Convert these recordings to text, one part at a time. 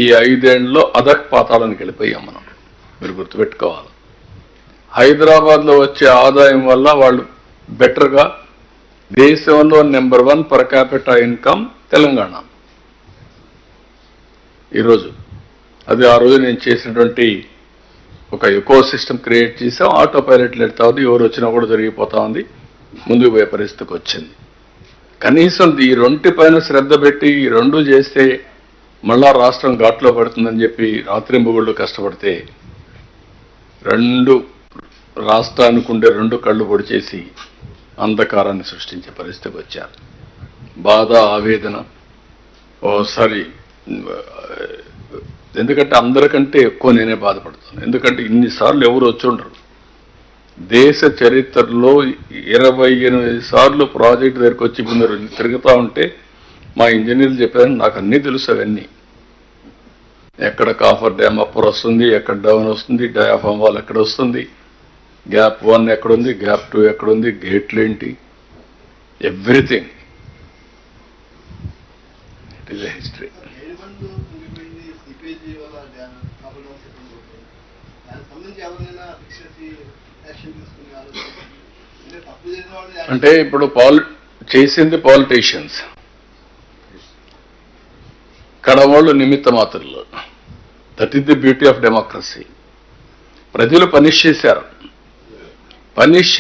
ఈ 5 ఏళ్లలో అధఃపాతాళానికి వెళ్ళిపోయాం మనం. మీరు గుర్తుపెట్టుకోవాలి. హైదరాబాద్లో వచ్చే ఆదాయం వల్ల వాళ్ళు బెటర్గా దేశంలో number 1 per capital income Telangana ఈరోజు. అది ఆ రోజు నేను చేసినటువంటి ఒక ఎకో సిస్టమ్ క్రియేట్ చేసాం. ఆటో పైలట్లు ఎడతా ఉంది, ఎవరు వచ్చినా కూడా జరిగిపోతా ఉంది, ముందుకు పోయే పరిస్థితికి వచ్చింది. కనీసం ఈ రెంటి పైన శ్రద్ధ పెట్టి ఈ 2 చేస్తే మళ్ళా రాష్ట్రం ఘాట్లో పడుతుందని చెప్పి రాత్రింబగుళ్ళు కష్టపడితే 2 రాష్ట్రానికి ఉండే 2 కళ్ళు పొడి చేసి అంధకారాన్ని సృష్టించే పరిస్థితికి వచ్చారు. బాధ, ఆవేదన ఓసారి. ఎందుకంటే అందరికంటే ఎక్కువ నేనే బాధపడుతాను. ఎందుకంటే ఇన్నిసార్లు ఎవరు వచ్చి ఉండరు. దేశ చరిత్రలో 28 సార్లు ప్రాజెక్టు దగ్గరికి వచ్చి ముందరు తిరుగుతూ ఉంటే మా ఇంజనీర్లు చెప్పారని నాకు అన్నీ తెలుసు. అవన్నీ ఎక్కడ కాఫర్ డ్యామ్ అప్పర్ వస్తుంది, ఎక్కడ డౌన్ వస్తుంది, డయాఫామ్ వాల్ ఎక్కడ వస్తుంది, గ్యాప్ 1 ఎక్కడుంది, గ్యాప్ 2 ఎక్కడుంది, గేట్లు ఏంటి, everything. It is a history. అంటే ఇప్పుడు చేసింది పాలిటీషియన్స్, కడవాళ్ళు నిమిత్త మాత్రులు. That is the beauty of democracy. ప్రజలు పనిష్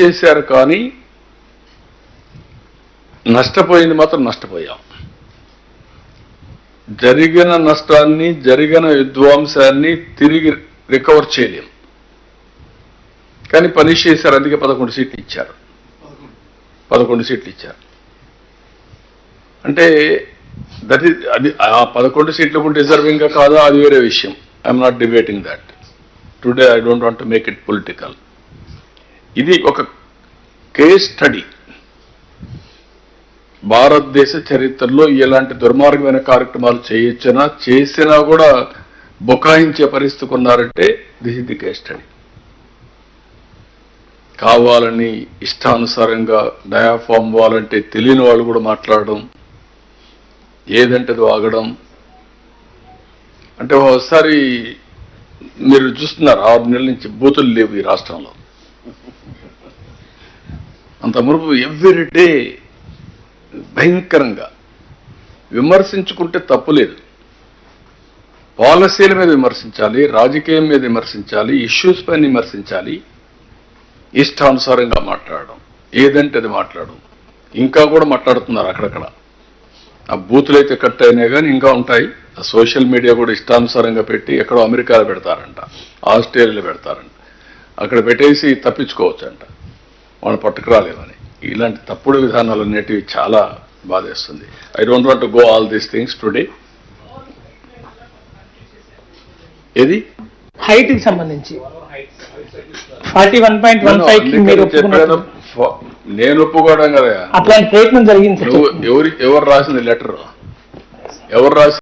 చేశారు కానీ నష్టపోయింది మాత్రం నష్టపోయాం. జరిగిన నష్టాన్ని, జరిగిన విధ్వంసాన్ని తిరిగి రికవర్ చేయలేం. కానీ పనిష్ చేశారు, అందుకే 11 సీట్లు ఇచ్చారు. 11 సీట్లు ఇచ్చారు అంటే దట్ ఈస్, అది ఆ 11 సీట్లకు డిజర్వింగ్ గా కాదా అది వేరే విషయం. I'm not debating that today. I don't want to make it political. ఇది ఒక కేస్ స్టడీ. భారతదేశ చరిత్రలో ఎలాంటి దుర్మార్గమైన కార్యక్రమాలు చేసినా కూడా బుకాయించే పరిస్థితికి ఉన్నారంటే this is the case study. కావాలని ఇష్టానుసారంగా డయాఫామ్ వాలంటే తెలియని వాళ్ళు కూడా మాట్లాడడం, ఏదంటే అది వాగడం. అంటే ఒకసారి మీరు చూస్తున్నారు 6 నెలల నుంచి బూతులు లేవు ఈ రాష్ట్రంలో. అంత మునుపు ఎవ్రీడే భయంకరంగా విమర్శించుకుంటే తప్పు లేదు. పాలసీల మీద విమర్శించాలి, రాజకీయం మీద విమర్శించాలి, ఇష్యూస్ పైన విమర్శించాలి. ఇష్టానుసారంగా మాట్లాడడం, ఏదంటే అది మాట్లాడడం. ఇంకా కూడా మాట్లాడుతున్నారు అక్కడక్కడ. ఆ బూతులైతే కట్ అయినాయి కానీ ఇంకా ఉంటాయి. ఆ సోషల్ మీడియా కూడా ఇష్టానుసారంగా పెట్టి ఎక్కడో అమెరికాలో పెడతారంట, ఆస్ట్రేలియాలో పెడతారంట. అక్కడ పెట్టేసి తప్పించుకోవచ్చంట, వాళ్ళు పట్టుకురాలేమని. ఇలాంటి తప్పుడు విధానాలు అనేటివి చాలా బాధేస్తుంది. I don't want to go all these things today. ఏది హైట్ కి సంబంధించి 41.15 నేను ఒప్పుకోవడం కదా. అట్లాంటి ప్రయత్నం జరిగింది. ఎవరు రాసింది లెటర్? ఎవరు రాసి